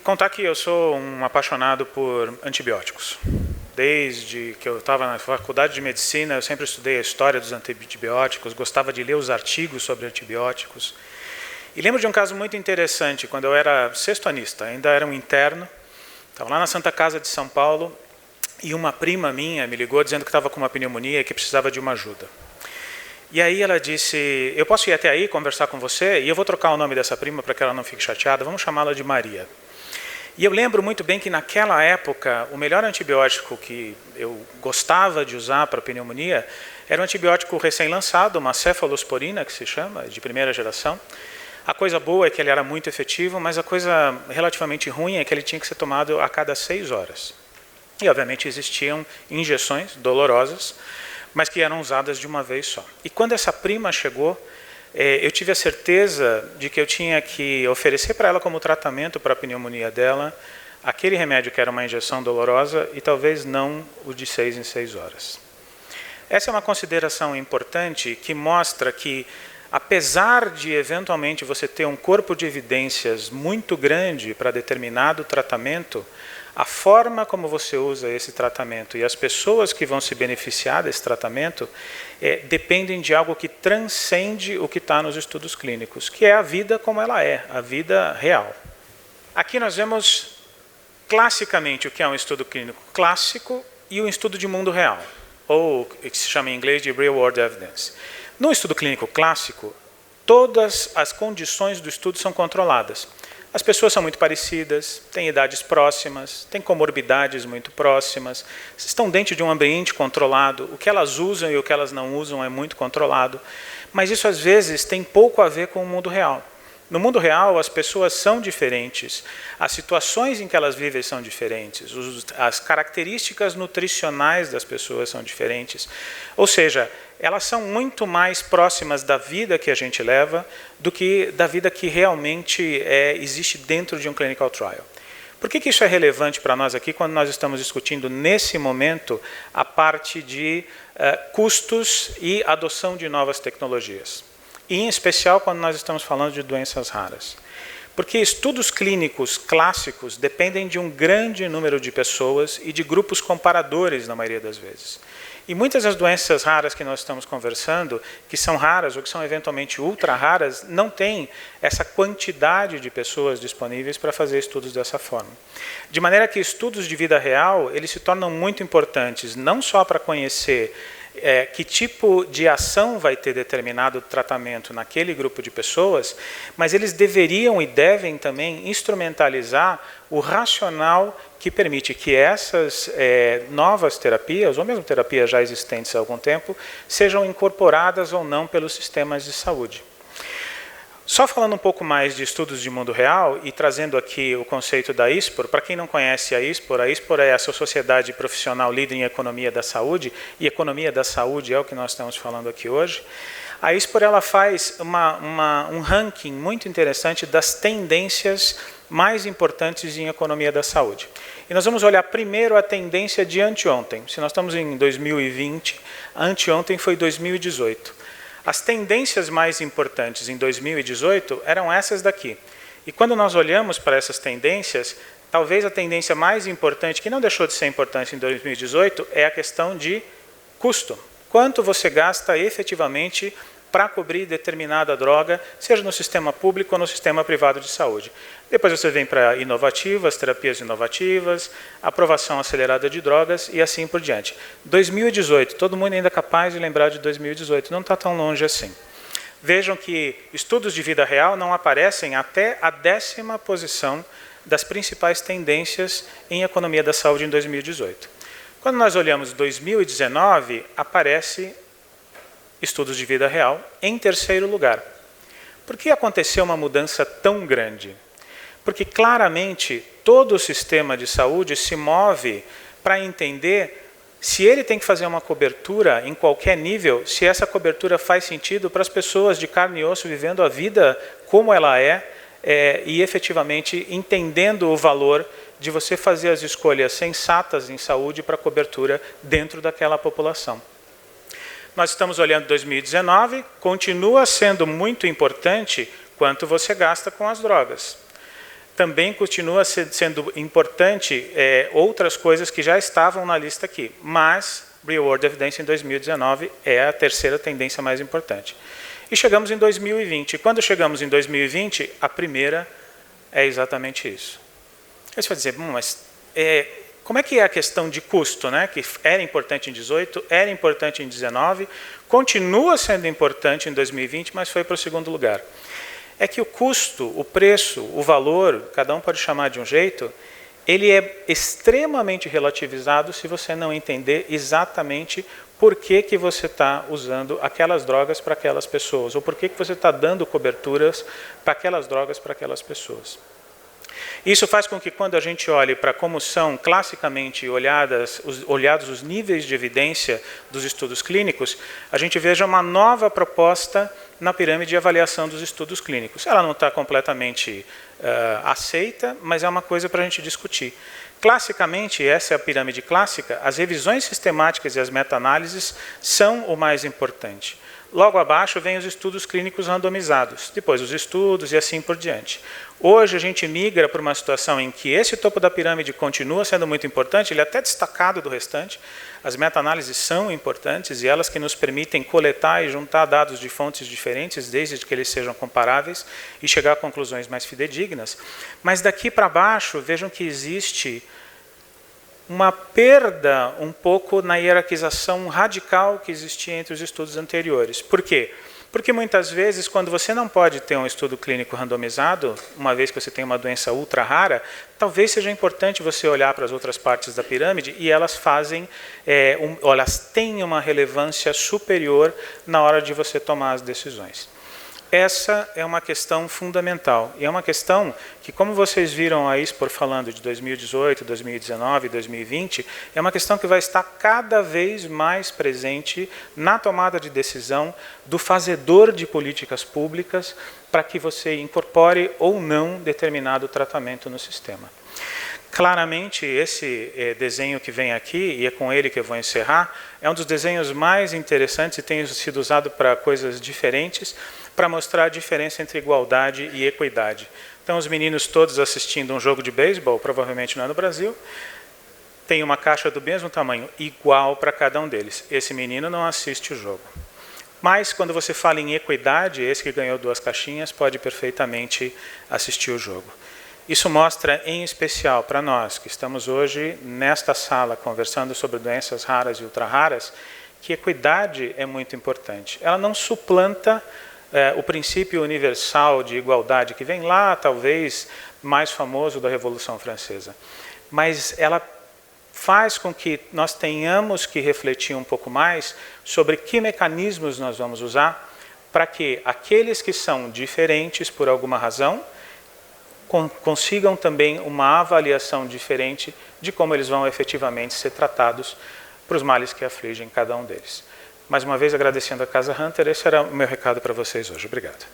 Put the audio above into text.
contar que eu sou um apaixonado por antibióticos. Desde que eu estava na faculdade de medicina, eu sempre estudei a história dos antibióticos, gostava de ler os artigos sobre antibióticos. E lembro de um caso muito interessante, quando eu era sextoanista, ainda era um interno, estava lá na Santa Casa de São Paulo, e uma prima minha me ligou dizendo que estava com uma pneumonia e que precisava de uma ajuda. E aí ela disse, eu posso ir até aí conversar com você? E eu vou trocar o nome dessa prima para que ela não fique chateada, vamos chamá-la de Maria. E eu lembro muito bem que naquela época, o melhor antibiótico que eu gostava de usar para pneumonia era um antibiótico recém-lançado, uma cefalosporina, que se chama, de primeira geração. A coisa boa é que ele era muito efetivo, mas a coisa relativamente ruim é que ele tinha que ser tomado a cada 6 horas. E, obviamente, existiam injeções dolorosas, mas que eram usadas de uma vez só. E quando essa prima chegou, eu tive a certeza de que eu tinha que oferecer para ela como tratamento para a pneumonia dela aquele remédio que era uma injeção dolorosa e talvez não o de 6 em 6 horas. Essa é uma consideração importante que mostra que, apesar de eventualmente você ter um corpo de evidências muito grande para determinado tratamento, a forma como você usa esse tratamento e as pessoas que vão se beneficiar desse tratamento dependem de algo que transcende o que está nos estudos clínicos, que é a vida como ela é, a vida real. Aqui nós vemos classicamente o que é um estudo clínico clássico e um estudo de mundo real, ou o que se chama em inglês de Real World Evidence. No estudo clínico clássico, todas as condições do estudo são controladas. As pessoas são muito parecidas, têm idades próximas, têm comorbidades muito próximas, estão dentro de um ambiente controlado, o que elas usam e o que elas não usam é muito controlado, mas isso às vezes tem pouco a ver com o mundo real. No mundo real, as pessoas são diferentes, as situações em que elas vivem são diferentes, as características nutricionais das pessoas são diferentes, ou seja, elas são muito mais próximas da vida que a gente leva do que da vida que realmente existe dentro de um clinical trial. Por que isso é relevante para nós aqui quando nós estamos discutindo nesse momento a parte de custos e adoção de novas tecnologias? E em especial quando nós estamos falando de doenças raras. Porque estudos clínicos clássicos dependem de um grande número de pessoas e de grupos comparadores na maioria das vezes. E muitas das doenças raras que nós estamos conversando, que são raras ou que são eventualmente ultra raras, não têm essa quantidade de pessoas disponíveis para fazer estudos dessa forma. De maneira que estudos de vida real, eles se tornam muito importantes, não só para conhecer que tipo de ação vai ter determinado tratamento naquele grupo de pessoas, mas eles deveriam e devem também instrumentalizar o racional que permite que essas novas terapias, ou mesmo terapias já existentes há algum tempo, sejam incorporadas ou não pelos sistemas de saúde. Só falando um pouco mais de estudos de mundo real e trazendo aqui o conceito da ISPOR, para quem não conhece a ISPOR é a sociedade profissional líder em economia da saúde, e economia da saúde é o que nós estamos falando aqui hoje. A ISPOR ela faz um ranking muito interessante das tendências mais importantes em economia da saúde. E nós vamos olhar primeiro a tendência de anteontem. Se nós estamos em 2020, anteontem foi 2018. As tendências mais importantes em 2018 eram essas daqui. E quando nós olhamos para essas tendências, talvez a tendência mais importante, que não deixou de ser importante em 2018, é a questão de custo. Quanto você gasta efetivamente para cobrir determinada droga, seja no sistema público ou no sistema privado de saúde. Depois você vem para inovativas, terapias inovativas, aprovação acelerada de drogas e assim por diante. 2018, todo mundo ainda é capaz de lembrar de 2018, não está tão longe assim. Vejam que estudos de vida real não aparecem até a 10ª posição das principais tendências em economia da saúde em 2018. Quando nós olhamos 2019, aparece estudos de vida real em 3º lugar. Por que aconteceu uma mudança tão grande? Porque claramente todo o sistema de saúde se move para entender se ele tem que fazer uma cobertura em qualquer nível, se essa cobertura faz sentido para as pessoas de carne e osso vivendo a vida como ela e efetivamente entendendo o valor de você fazer as escolhas sensatas em saúde para cobertura dentro daquela população. Nós estamos olhando 2019, continua sendo muito importante quanto você gasta com as drogas. também continua sendo importante outras coisas que já estavam na lista aqui, mas Real World Evidence em 2019 é a terceira tendência mais importante. E chegamos em 2020. E quando chegamos em 2020, a primeira é exatamente isso. Aí você vai dizer, mas como é que é a questão de custo, né? Que era importante em 18, era importante em 19, continua sendo importante em 2020, mas foi para o segundo lugar. É que o custo, o preço, o valor, cada um pode chamar de um jeito, ele é extremamente relativizado se você não entender exatamente por que você está usando aquelas drogas para aquelas pessoas, ou por que você está dando coberturas para aquelas drogas para aquelas pessoas. Isso faz com que, quando a gente olhe para como são classicamente olhados os níveis de evidência dos estudos clínicos, a gente veja uma nova proposta na pirâmide de avaliação dos estudos clínicos. Ela não está completamente aceita, mas é uma coisa para a gente discutir. Classicamente, essa é a pirâmide clássica, as revisões sistemáticas e as meta-análises são o mais importante. Logo abaixo vem os estudos clínicos randomizados, depois os estudos e assim por diante. Hoje a gente migra para uma situação em que esse topo da pirâmide continua sendo muito importante, ele é até destacado do restante. As meta-análises são importantes e elas que nos permitem coletar e juntar dados de fontes diferentes, desde que eles sejam comparáveis, e chegar a conclusões mais fidedignas. Mas daqui para baixo, vejam que existe uma perda um pouco na hierarquização radical que existia entre os estudos anteriores. Por quê? Porque muitas vezes, quando você não pode ter um estudo clínico randomizado, uma vez que você tem uma doença ultra rara, talvez seja importante você olhar para as outras partes da pirâmide e elas elas têm uma relevância superior na hora de você tomar as decisões. Essa é uma questão fundamental, e é uma questão que, como vocês viram a Ispor falando de 2018, 2019, 2020, é uma questão que vai estar cada vez mais presente na tomada de decisão do fazedor de políticas públicas para que você incorpore ou não determinado tratamento no sistema. Claramente, esse desenho que vem aqui, e é com ele que eu vou encerrar, é um dos desenhos mais interessantes e tem sido usado para coisas diferentes, para mostrar a diferença entre igualdade e equidade. Então, os meninos todos assistindo um jogo de beisebol, provavelmente não é no Brasil, tem uma caixa do mesmo tamanho, igual para cada um deles. Esse menino não assiste o jogo. Mas, quando você fala em equidade, esse que ganhou 2 caixinhas pode perfeitamente assistir o jogo. Isso mostra, em especial para nós, que estamos hoje nesta sala conversando sobre doenças raras e ultra-raras, que equidade é muito importante. Ela não suplanta o princípio universal de igualdade, que vem lá, talvez, mais famoso da Revolução Francesa. Mas ela faz com que nós tenhamos que refletir um pouco mais sobre que mecanismos nós vamos usar para que aqueles que são diferentes por alguma razão consigam também uma avaliação diferente de como eles vão efetivamente ser tratados para os males que afligem cada um deles. Mais uma vez, agradecendo a Casa Hunter, esse era o meu recado para vocês hoje. Obrigado.